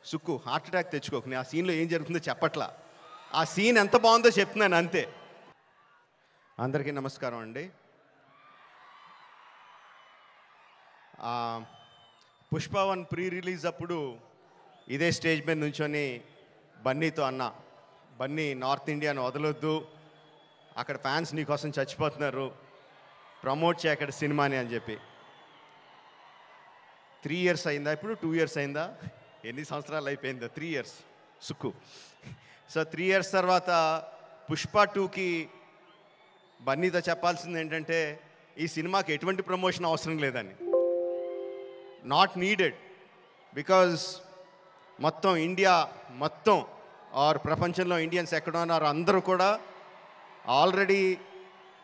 Sukku heart attack తెచ్చుకోకు, ఆ సీన్లో ఏం జరుగుతుందో చెప్పట్లా, ఆ సీన్ ఎంత బాగుందో చెప్తున్నాను అంతే. అందరికీ నమస్కారం అండి. పుష్ప 1 ప్రీ రిలీజ్ అప్పుడు ఇదే స్టేజ్ మీద నుంచొని బన్నీతో అన్న, బన్నీ నార్త్ ఇండియాను వదలొద్దు, అక్కడ ఫ్యాన్స్ నీకోసం చచ్చిపోతున్నారు, ప్రమోట్ చేయ అక్కడ సినిమాని అని చెప్పి. 3 years అయిందా, ఇప్పుడు 2 years అయిందా, ఎన్ని సంవత్సరాలు అయిపోయిందా? 3 years సుక్కు. సో 3 years తర్వాత పుష్ప 2కి బన్నీతో చెప్పాల్సింది ఏంటంటే, ఈ సినిమాకి ఎటువంటి ప్రమోషన్ అవసరం లేదని, నాట్ నీడెడ్, బికాజ్ మొత్తం ఇండియా మొత్తం ఆర్ ప్రపంచంలో ఇండియన్స్ ఎక్కడ ఉన్నారో అందరూ కూడా ఆల్రెడీ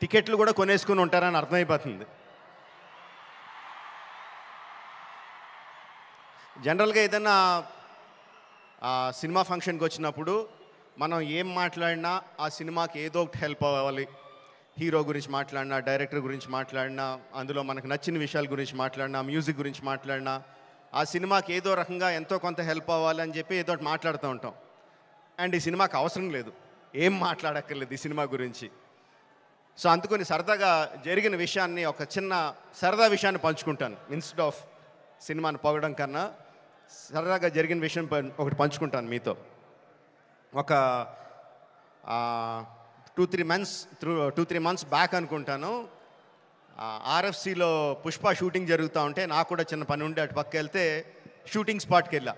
టికెట్లు కూడా కొనేసుకుని ఉంటారని అర్థమైపోతుంది. జనరల్గా ఏదైనా సినిమా ఫంక్షన్కి వచ్చినప్పుడు మనం ఏం మాట్లాడినా ఆ సినిమాకి ఏదో ఒకటి హెల్ప్ అవ్వాలి. హీరో గురించి మాట్లాడినా, డైరెక్టర్ గురించి మాట్లాడినా, అందులో మనకు నచ్చిన విషయాల గురించి మాట్లాడినా, మ్యూజిక్ గురించి మాట్లాడినా, ఆ సినిమాకి ఏదో రకంగా ఎంతో కొంత హెల్ప్ అవ్వాలి అని చెప్పి ఏదో ఒకటి మాట్లాడుతూ ఉంటాం. అండ్ ఈ సినిమాకి అవసరం లేదు, ఏం మాట్లాడక్కర్లేదు ఈ సినిమా గురించి. సో అందుకని సరదాగా జరిగిన విషయాన్ని, ఒక చిన్న సరదా విషయాన్ని పంచుకుంటాను. ఇన్స్టెడ్ ఆఫ్ సినిమాని పొగడం కన్నా సరదాగా జరిగిన విషయం ఒకటి పంచుకుంటాను మీతో. ఒక 2-3 months బ్యాక్ అనుకుంటాను, ఆర్ఎఫ్సిలో పుష్ప షూటింగ్ జరుగుతూ ఉంటే నాకు కూడా చిన్న పని ఉండి అటు పక్క వెళ్తే షూటింగ్ స్పాట్కి వెళ్ళా.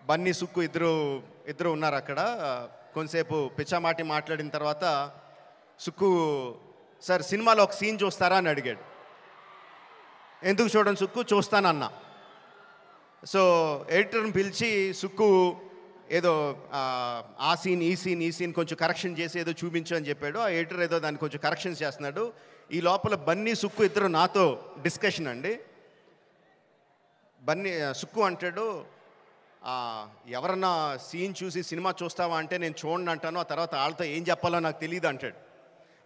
బన్నీ, సుక్కు ఇద్దరు ఉన్నారు అక్కడ. కొంతసేపు పిచ్చామాటి మాట్లాడిన తర్వాత సుక్కు, సార్ సినిమాలో ఒక సీన్ చూస్తారా అని అడిగాడు. ఎందుకు చూడండి సుక్కు, చూస్తానన్నా. సో ఎడిటర్ని పిలిచి సుక్కు ఏదో ఆ సీన్ ఈ సీన్ కొంచెం కరెక్షన్ చేసి ఏదో చూపించు అని చెప్పాడు. ఆ ఎడిటర్ ఏదో దాన్ని కొంచెం కరెక్షన్స్ చేస్తున్నాడు. ఈ లోపల బన్నీ, సుక్కు ఇద్దరు నాతో డిస్కషన్ అండి. సుక్కు అంటాడు, ఎవరన్నా సీన్ చూసి సినిమా చూస్తావా అంటే నేను చూడండి అంటాను, ఆ తర్వాత వాళ్ళతో ఏం చెప్పాలో నాకు తెలియదు అంటాడు.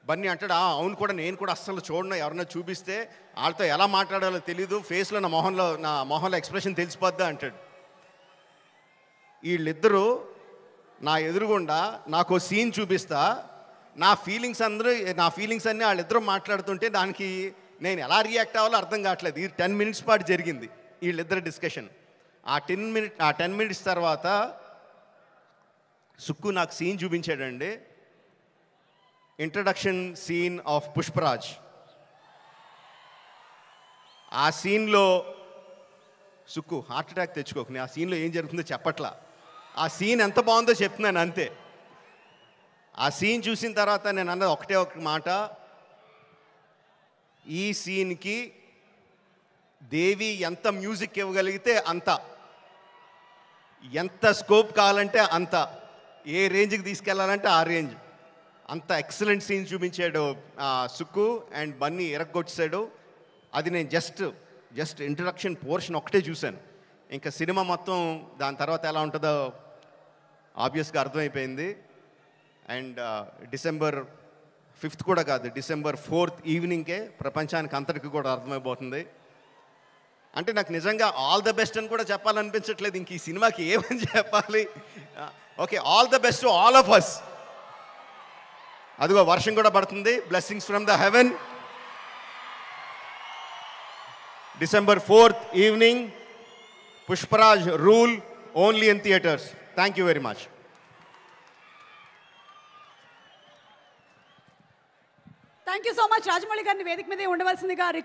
బన్నీ అంటాడు, అవును కూడా, నేను కూడా అస్సలు చూడను, ఎవరన్నా చూపిస్తే వాళ్ళతో ఎలా మాట్లాడాలో తెలీదు, ఫేస్లో నా మొహంలో ఎక్స్ప్రెషన్ తెలిసిపోద్దా అంటాడు. వీళ్ళిద్దరూ నా ఎదురుగుండా నాకు సీన్ చూపిస్తా, నా ఫీలింగ్స్ అన్నీ వాళ్ళిద్దరూ మాట్లాడుతుంటే దానికి నేను ఎలా రియాక్ట్ అవ్వాలో అర్థం కావట్లేదు. ఈ 10 minutes పాటు జరిగింది వీళ్ళిద్దరు డిస్కషన్. ఆ 10 minutes తర్వాత సుక్కు నాకు సీన్ చూపించాడండి. Introduction scene of Pushparaj. ఆ సీన్లో సుక్కు హార్ట్ అటాక్ తెచ్చుకోకు, ఆ సీన్లో ఏం జరుగుతుందో చెప్పట్లా, ఆ సీన్ ఎంత బాగుందో చెప్తున్నాను అంతే. ఆ సీన్ చూసిన తర్వాత నేను అన్నది ఒకటే ఒక మాట, ఈ సీన్కి దేవి ఎంత మ్యూజిక్ ఇవ్వగలిగితే అంత, ఎంత స్కోప్ కావాలంటే అంత, ఏ రేంజ్కి తీసుకెళ్లాలంటే ఆ రేంజ్, అంత ఎక్సలెంట్ సీన్ చూపించాడు సుక్కు. అండ్ బన్నీ ఎరగొచ్చాడు. అది నేను జస్ట్ ఇంట్రడక్షన్ పోర్షన్ ఒకటే చూశాను. ఇంకా సినిమా మొత్తం దాని తర్వాత ఎలా ఉంటుందో ఆబ్వియస్గా అర్థమైపోయింది. అండ్ December 5th కూడా కాదు, December 4th ఈవినింగ్కే ప్రపంచానికి అంతటికి కూడా అర్థమైపోతుంది. అంటే నాకు నిజంగా ఆల్ ద బెస్ట్ అని కూడా చెప్పాలనిపించట్లేదు, ఇంక ఈ సినిమాకి ఏమని చెప్పాలి. Okay, all the best to all of us. అదిగో వర్షం కూడా పడుతుంది, blessings from the heaven. December 4th evening, Pushparaj rule, only in theatres. Thank you very much. Thank you so much. Rajamouli గారిని వేదిక మీదే ఉండవలసిందిగా